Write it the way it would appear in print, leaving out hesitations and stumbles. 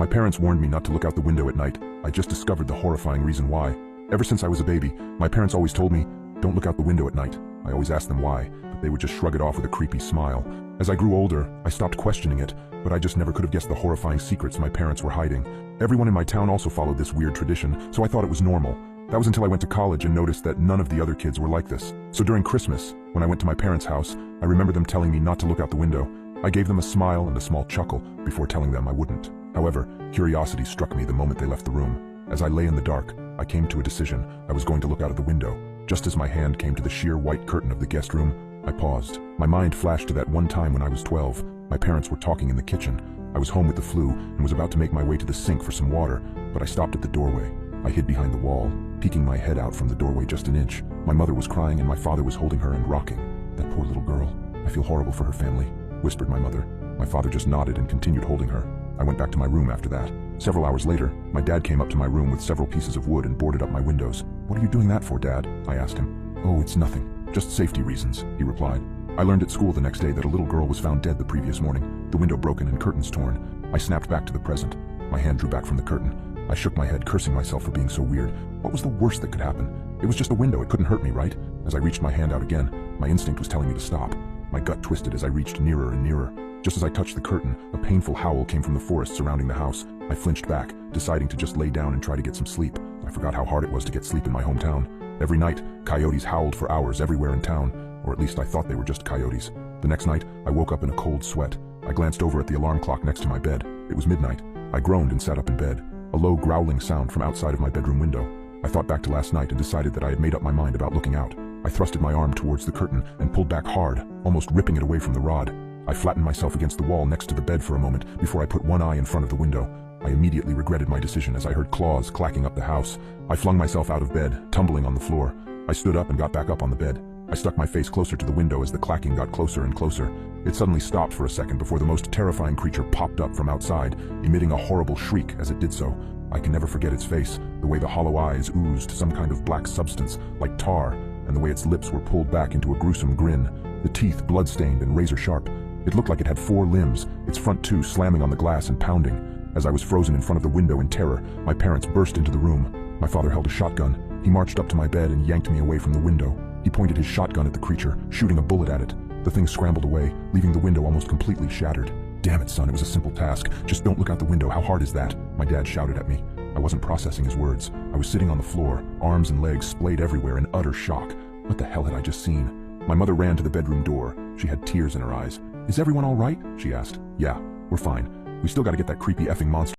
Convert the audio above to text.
My parents warned me not to look out the window at night. I just discovered the horrifying reason why. Ever since I was a baby, my parents always told me, don't look out the window at night. I always asked them why, but they would just shrug it off with a creepy smile. As I grew older, I stopped questioning it, but I just never could have guessed the horrifying secrets my parents were hiding. Everyone in my town also followed this weird tradition, so I thought it was normal. That was until I went to college and noticed that none of the other kids were like this. So during Christmas, when I went to my parents' house, I remember them telling me not to look out the window. I gave them a smile and a small chuckle before telling them I wouldn't. However, curiosity struck me the moment they left the room. As I lay in the dark, I came to a decision. I was going to look out of the window. Just as my hand came to the sheer white curtain of the guest room, I paused. My mind flashed to that one time when I was 12. My parents were talking in the kitchen. I was home with the flu and was about to make my way to the sink for some water, but I stopped at the doorway. I hid behind the wall, peeking my head out from the doorway just an inch. My mother was crying and my father was holding her and rocking. That poor little girl. I feel horrible for her family, whispered my mother. My father just nodded and continued holding her. I went back to my room after that. Several hours later, my dad came up to my room with several pieces of wood and boarded up my windows. What are you doing that for, Dad? I asked him. Oh, it's nothing. Just safety reasons, he replied. I learned at school the next day that a little girl was found dead the previous morning, the window broken and curtains torn. I snapped back to the present. My hand drew back from the curtain. I shook my head, cursing myself for being so weird. What was the worst that could happen? It was just a window, it couldn't hurt me, right? As I reached my hand out again, my instinct was telling me to stop. My gut twisted as I reached nearer and nearer. Just as I touched the curtain, a painful howl came from the forest surrounding the house. I flinched back, deciding to just lay down and try to get some sleep. I forgot how hard it was to get sleep in my hometown. Every night, coyotes howled for hours everywhere in town, or at least I thought they were just coyotes. The next night, I woke up in a cold sweat. I glanced over at the alarm clock next to my bed. It was midnight. I groaned and sat up in bed. A low growling sound from outside of my bedroom window. I thought back to last night and decided that I had made up my mind about looking out. I thrusted my arm towards the curtain and pulled back hard, almost ripping it away from the rod. I flattened myself against the wall next to the bed for a moment before I put one eye in front of the window. I immediately regretted my decision as I heard claws clacking up the house. I flung myself out of bed, tumbling on the floor. I stood up and got back up on the bed. I stuck my face closer to the window as the clacking got closer and closer. It suddenly stopped for a second before the most terrifying creature popped up from outside, emitting a horrible shriek as it did so. I can never forget its face, the way the hollow eyes oozed some kind of black substance, like tar, and the way its lips were pulled back into a gruesome grin, the teeth blood-stained and razor-sharp. It looked like it had 4 limbs, its front 2 slamming on the glass and pounding. As I was frozen in front of the window in terror, my parents burst into the room. My father held a shotgun. He marched up to my bed and yanked me away from the window. He pointed his shotgun at the creature, shooting a bullet at it. The thing scrambled away, leaving the window almost completely shattered. Damn it, son, it was a simple task. Just don't look out the window. How hard is that? My dad shouted at me. I wasn't processing his words. I was sitting on the floor, arms and legs splayed everywhere in utter shock. What the hell had I just seen? My mother ran to the bedroom door. She had tears in her eyes. Is everyone all right? She asked. Yeah, we're fine. We still gotta get that creepy effing monster